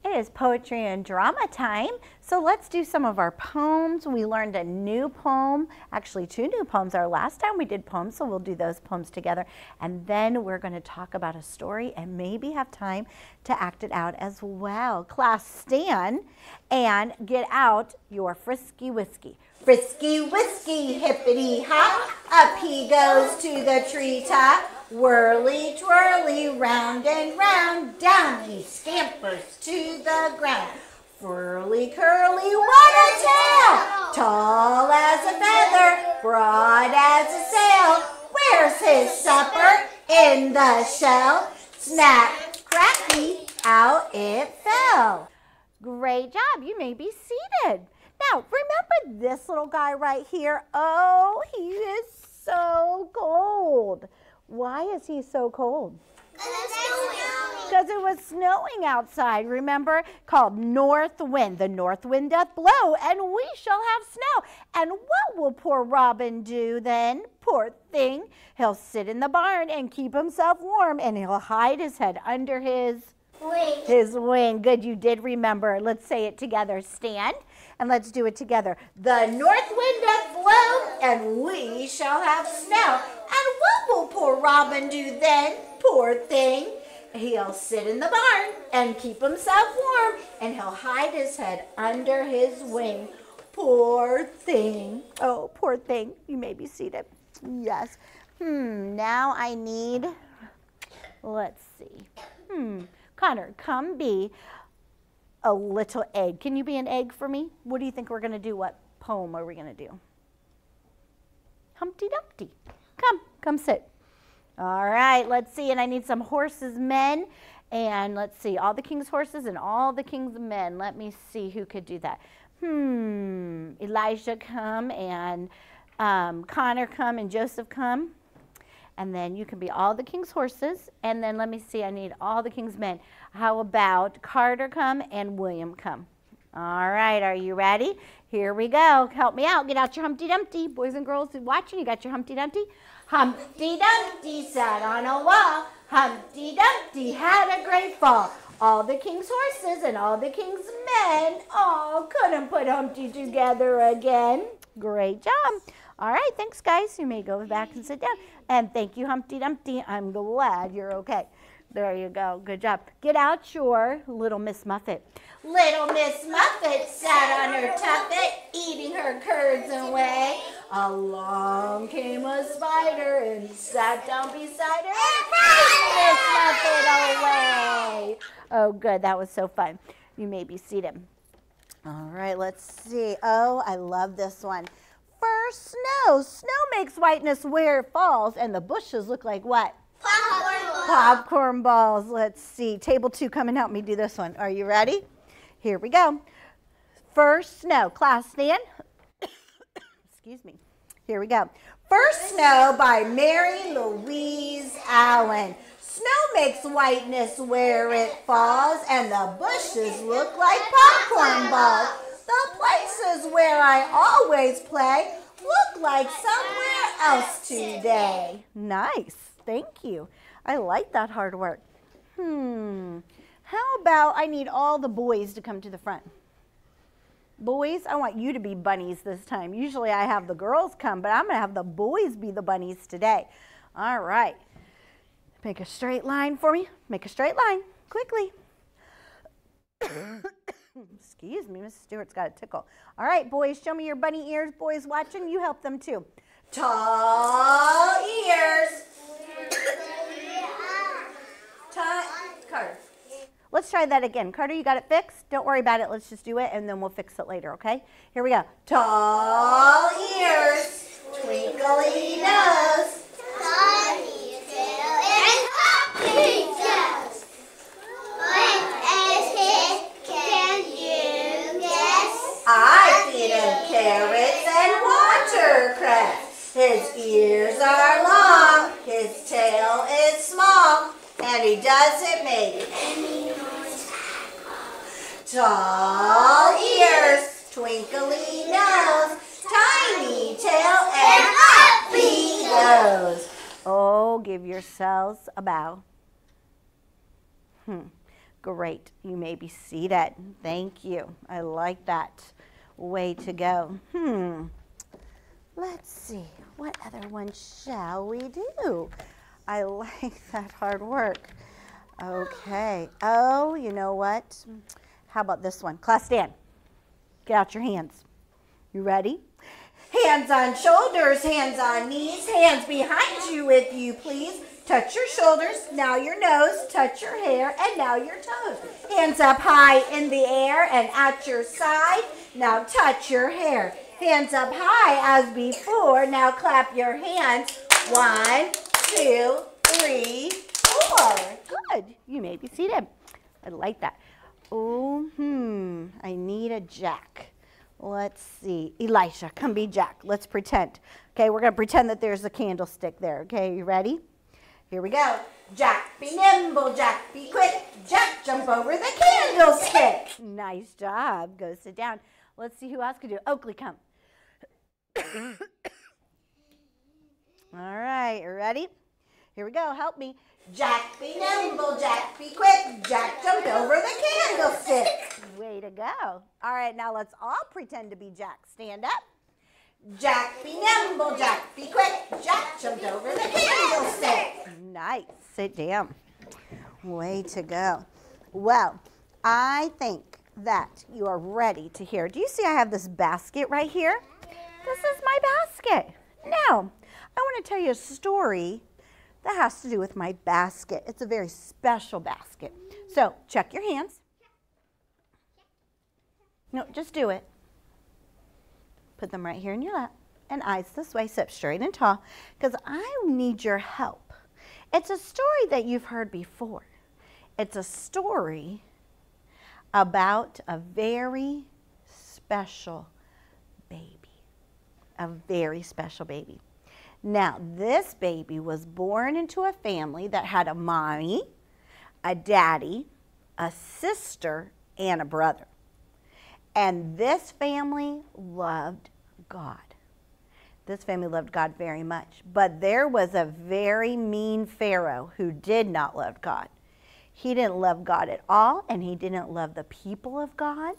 It is poetry and drama time. So let's do some of our poems. We learned a new poem, actually 2 new poems. Our last time we did poems, so we'll do those poems together. And then we're going to talk about a story and maybe have time to act it out as well. Class, stand and get out your frisky whiskey. Frisky whiskey, hippity hop, up he goes to the treetop. Whirly twirly, round and round, down he scampers to the ground. Furly curly, what a tail! Tall as a feather, broad as a sail. Where's his supper? In the shell. Snap, cracky, out it fell. Great job, you may be seated. Now, remember this little guy right here? Oh, he is so cold. Why is he so cold? Because it was snowing outside, remember? Called north wind. The north wind doth blow, and we shall have snow. And what will poor Robin do then? Poor thing. He'll sit in the barn and keep himself warm, and he'll hide his head under his wing. His wing. Good, you did remember. Let's say it together. Stand, and let's do it together. The north wind doth blow, and we shall have snow. And what will poor Robin do then? Poor thing. He'll sit in the barn and keep himself warm, and he'll hide his head under his wing. Poor thing. Oh, poor thing. You may be seated. Yes. Now I need, let's see. Connor, come be a little egg. Can you be an egg for me? What do you think we're going to do? What poem are we going to do? Humpty Dumpty. Come sit. All right, let's see. And I need some horses, men. And let's see, all the king's horses and all the king's men. Let me see who could do that. Elijah, come, and Connor, come, and Joseph, come. And then you can be all the king's horses. And then let me see, I need all the king's men. How about Carter, come, and William, come. All right, are you ready? Here we go. Help me out. Get out your Humpty Dumpty. Boys and girls watching, you got your Humpty Dumpty? Humpty Dumpty sat on a wall. Humpty Dumpty had a great fall. All the king's horses and all the king's men all couldn't put Humpty together again. Great job. All right, thanks, guys. You may go back and sit down. And thank you, Humpty Dumpty. I'm glad you're okay. There you go. Good job. Get out your Little Miss Muffet. Little Miss Muffet sat on her tuffet, eating her curds and whey. Along came a spider and sat down beside her and pushed Miss Muffet away. Oh, good. That was so fun. You may be seated. All right, let's see. Oh, I love this one. First snow. Snow makes whiteness where it falls, and the bushes look like what? Popcorn balls. Popcorn balls. Let's see. Table 2, come and help me do this one. Are you ready? Here we go. First snow. Class, stand. Excuse me. Here we go. First Snow by Mary Louise Allen. Snow makes whiteness where it falls, and the bushes look like popcorn balls. The places where I always play look like somewhere else today. Nice. Thank you. I like that hard work. How about I need all the boys to come to the front? Boys, I want you to be bunnies this time. Usually I have the girls come, but I'm going to have the boys be the bunnies today. All right. Make a straight line for me. Make a straight line. Quickly. Excuse me, Mrs. Stewart's got a tickle. All right, boys, show me your bunny ears. Boys watching, you help them too. Tall ears. Carter. Let's try that again. Carter, you got it fixed? Don't worry about it. Let's just do it, and then we'll fix it later, okay? Here we go. Tall ears, twinkly nose, Bunny tail and hopping toes. What is it? Can you guess? I feed him carrots and watercress. His ears are long, his tail is small, and he doesn't make any noise at all. Tall ears, twinkly nose, tiny tail, and up he goes. Oh, give yourselves a bow. Great. You may be seated. Thank you. I like that. Way to go. Let's see. What other one shall we do? I like that hard work. Okay. Oh, you know what? How about this one? Class, stand. Get out your hands. You ready? Hands on shoulders, hands on knees, hands behind you if you please. Touch your shoulders, now your nose, touch your hair, and now your toes. Hands up high in the air and at your side. Now touch your hair. Hands up high as before. Now clap your hands. 1, 2, 3, 4. Good. You may be seated. I like that. Oh, I need a Jack. Let's see. Elisha, come be Jack. Let's pretend. Okay, we're going to pretend that there's a candlestick there. Okay, you ready? Here we go. Jack, be nimble. Jack, be quick. Jack, jump over the candlestick. Nice job. Go sit down. Let's see who else can do it. Oakley, come. All right, you ready? Here we go. Help me. Jack, be nimble. Jack, be quick. Jack, jump over the candlestick. Way to go. All right, now let's all pretend to be Jack. Stand up. Jack, be nimble. Jack, be quick. Jack, jumped over the candlestick. Nice. Sit down. Way to go. Well, I think that you are ready to hear. Do you see I have this basket right here? This is my basket. Now, I want to tell you a story that has to do with my basket. It's a very special basket. So, check your hands. No, just do it. Put them right here in your lap. And eyes this way, sit straight and tall, because I need your help. It's a story that you've heard before. It's a story about a very special baby. A very special baby. Now, this baby was born into a family that had a mommy, a daddy, a sister, and a brother. And this family loved God. This family loved God very much. But there was a very mean Pharaoh who did not love God. He didn't love God at all, and he didn't love the people of God.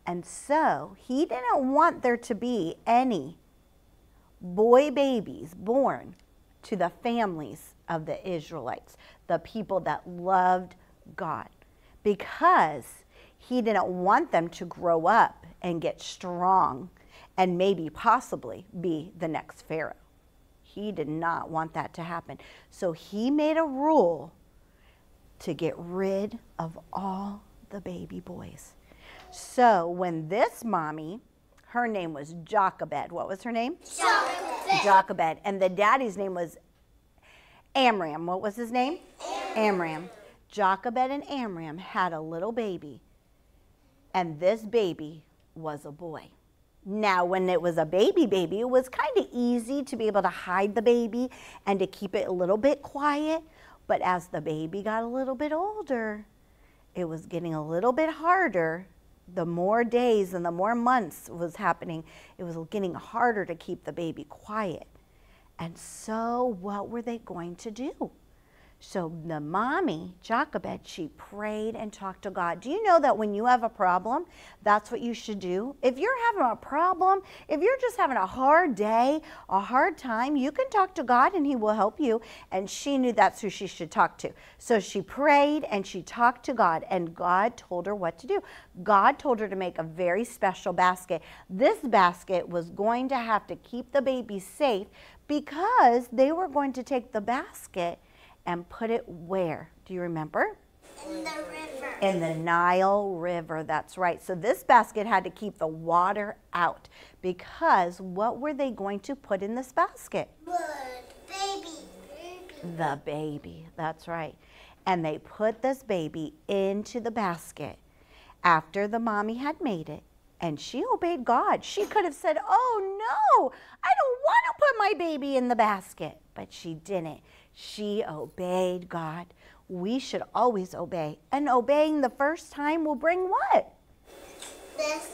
And so he didn't want there to be any boy babies born to the families of the Israelites, the people that loved God, because he didn't want them to grow up and get strong and maybe possibly be the next Pharaoh. He did not want that to happen. So he made a rule to get rid of all the baby boys. So when this mommy, her name was Jochebed. What was her name? Jochebed. Jochebed. And the daddy's name was Amram. What was his name? Amram. Jochebed and Amram had a little baby. And this baby was a boy. Now, when it was a baby, it was kind of easy to be able to hide the baby and to keep it a little bit quiet. But as the baby got a little bit older, it was getting a little bit harder. The more days and the more months was happening, it was getting harder to keep the baby quiet. And so what were they going to do? So the mommy, Jochebed, she prayed and talked to God. Do you know that when you have a problem, that's what you should do? If you're having a problem, if you're just having a hard day, a hard time, you can talk to God and he will help you. And she knew that's who she should talk to. So she prayed and she talked to God, and God told her what to do. God told her to make a very special basket. This basket was going to have to keep the baby safe because they were going to take the basket and put it where? Do you remember? In the river. In the Nile River, that's right. So this basket had to keep the water out, because what were they going to put in this basket? Baby. The baby, that's right. And they put this baby into the basket after the mommy had made it. And she obeyed God. She could have said, oh no, I don't want to put my baby in the basket. But she didn't. She obeyed God. We should always obey. And obeying the first time will bring what?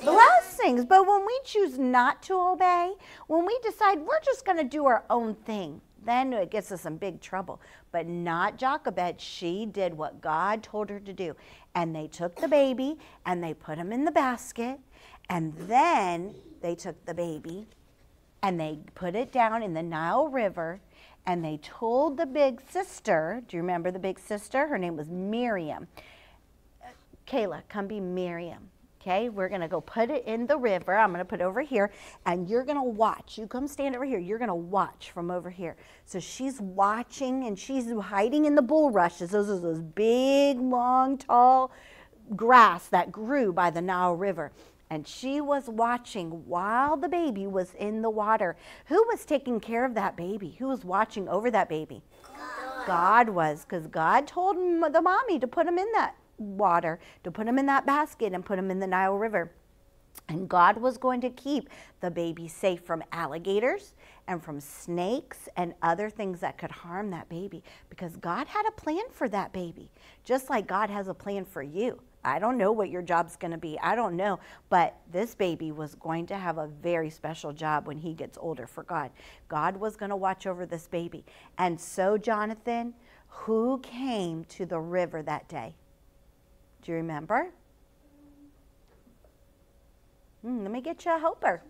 Blessings. But when we choose not to obey, when we decide we're just going to do our own thing, then it gets us in big trouble. But not Jochebed. She did what God told her to do. And they took the baby and they put him in the basket. And then they took the baby and they put it down in the Nile River. And they told the big sister, do you remember the big sister? Her name was Miriam. Kayla, come be Miriam. Okay, we're going to go put it in the river. I'm going to put it over here, and you're going to watch. You come stand over here. You're going to watch from over here. So she's watching, and she's hiding in the bulrushes. Those are those big, long, tall grass that grew by the Nile River. And she was watching while the baby was in the water. Who was taking care of that baby? Who was watching over that baby? God was, because God told the mommy to put him in that water, to put him in that basket and put him in the Nile River. And God was going to keep the baby safe from alligators and from snakes and other things that could harm that baby, because God had a plan for that baby, just like God has a plan for you. I don't know what your job's going to be. I don't know. But this baby was going to have a very special job when he gets older for God. God was going to watch over this baby. And so, Jonathan, who came to the river that day? Do you remember? Let me get you a helper.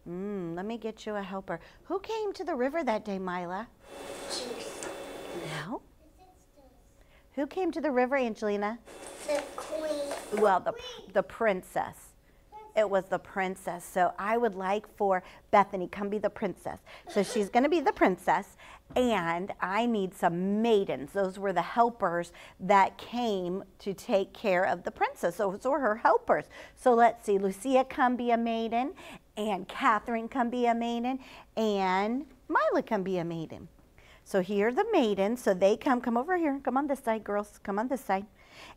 Let me get you a helper. Who came to the river that day, Mila? No. Who came to the river, Angelina? The queen. Well, the princess. It was the princess. So I would like for Bethany, come be the princess. So she's going to be the princess, and I need some maidens. Those were the helpers that came to take care of the princess. So those were her helpers. So let's see, Lucia, come be a maiden, and Catherine, come be a maiden, and Mila, come be a maiden. So here are the maidens. So they come over here. Come on this side, girls. Come on this side.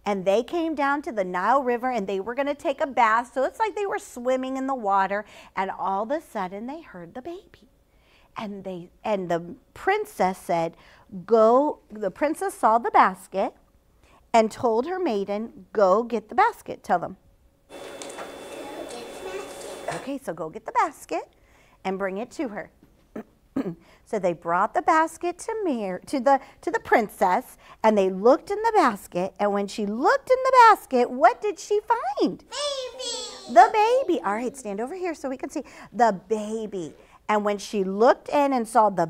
And they came down to the Nile River, and they were going to take a bath. So it's like they were swimming in the water, and all of a sudden they heard the baby. And the princess said, go. The princess saw the basket and told her maiden, go get the basket. Tell them. Go get the basket. Okay, so go get the basket and bring it to her. So they brought the basket to the princess, and they looked in the basket, and when she looked in the basket, what did she find? Baby. The baby. All right, stand over here so we can see the baby. And when she looked in and saw the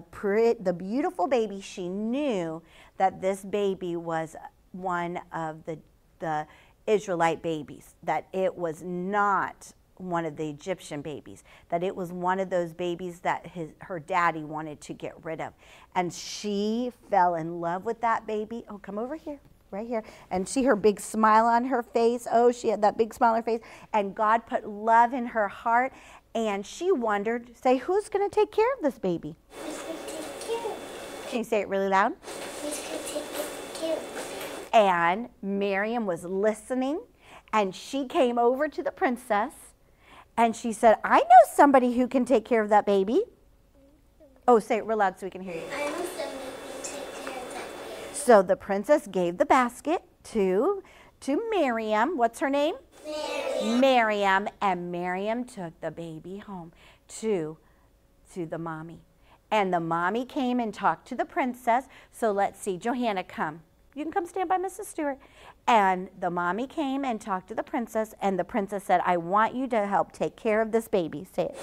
beautiful baby, she knew that this baby was one of the Israelite babies, that it was not one of the Egyptian babies, that it was one of those babies that her daddy wanted to get rid of. And she fell in love with that baby. Oh, come over here, right here. And see her big smile on her face. Oh, she had that big smile on her face. And God put love in her heart. And she wondered, say, who's going to take care of this baby? Who's going to take care of it? Can you say it really loud? Who's going to take care of it? And Miriam was listening. And she came over to the princess. And she said, I know somebody who can take care of that baby. Oh, say it real loud so we can hear you. I know somebody who can take care of that baby. So the princess gave the basket to Miriam. What's her name? Miriam. And Miriam took the baby home to the mommy. And the mommy came and talked to the princess. So let's see. Johanna, come. You can come stand by Mrs. Stewart. And the mommy came and talked to the princess, and the princess said, I want you to help take care of this baby. Say it.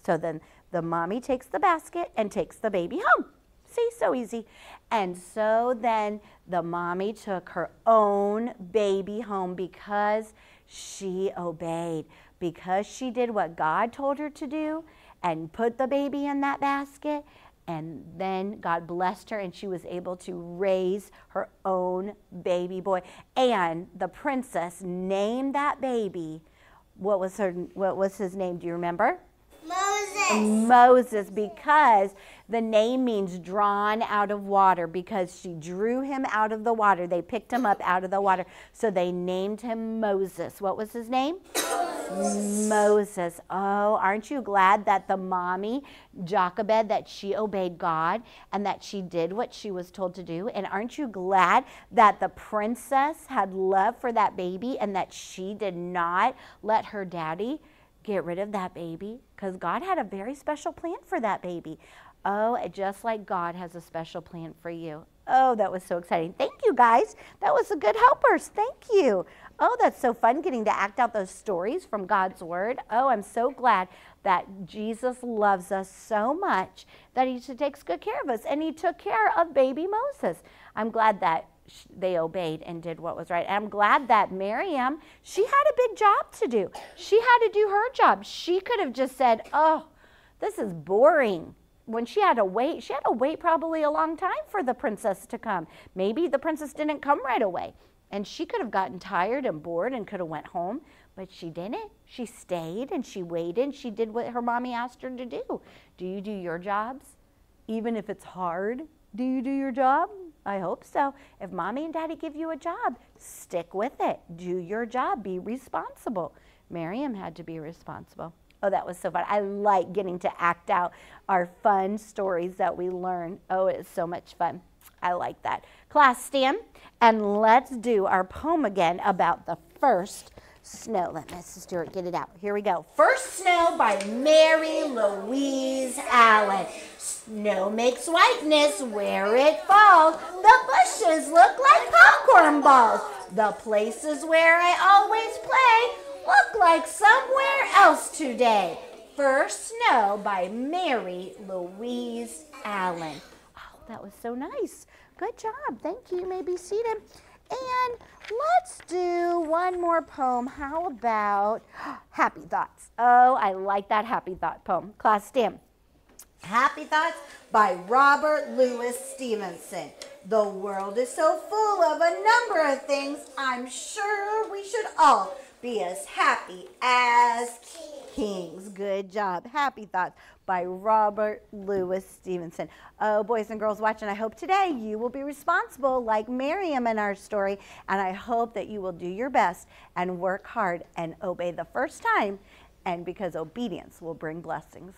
So then the mommy takes the basket and takes the baby home. See, so easy. And so then the mommy took her own baby home because she obeyed, because she did what God told her to do and put the baby in that basket. And then God blessed her, and she was able to raise her own baby boy. And the princess named that baby, what was his name? Do you remember? Moses. Moses, because the name means drawn out of water, because she drew him out of the water. They picked him up out of the water. So they named him Moses. What was his name? Moses. Oh, aren't you glad that the mommy, Jochebed, that she obeyed God and that she did what she was told to do? And aren't you glad that the princess had love for that baby and that she did not let her daddy get rid of that baby because God had a very special plan for that baby. Oh, just like God has a special plan for you. Oh, that was so exciting. Thank you, guys. That was a good helpers. Thank you. Oh, that's so fun getting to act out those stories from God's Word. Oh, I'm so glad that Jesus loves us so much that he takes good care of us. And he took care of baby Moses. I'm glad that they obeyed and did what was right. And I'm glad that Miriam, she had a big job to do. She had to do her job. She could have just said, oh, this is boring. When she had to wait probably a long time for the princess to come. Maybe the princess didn't come right away. And she could have gotten tired and bored and could have went home, but she didn't. She stayed and she waited and she did what her mommy asked her to do. Do you do your jobs? Even if it's hard, do you do your job? I hope so. If mommy and daddy give you a job, stick with it. Do your job. Be responsible. Miriam had to be responsible. Oh, that was so fun. I like getting to act out our fun stories that we learn. Oh, it is so much fun. I like that. Class, stand and let's do our poem again about the first snow. Let Mrs. Stewart get it out. Here we go. First Snow by Mary Louise Allen. Snow makes whiteness where it falls. The bushes look like popcorn balls. The places where I always play look like somewhere else today. First Snow by Mary Louise Allen. Oh, that was so nice. Good job. Thank you. You may be seated. And let's do one more poem. How about Happy Thoughts? Oh, I like that Happy Thought poem. Class, stand. Happy Thoughts by Robert Louis Stevenson. The world is so full of a number of things. I'm sure we should all be as happy as kings. Good job. Happy Thoughts by Robert Louis Stevenson. Oh, boys and girls watching, I hope today you will be responsible like Miriam in our story, and I hope that you will do your best and work hard and obey the first time, and because obedience will bring blessings.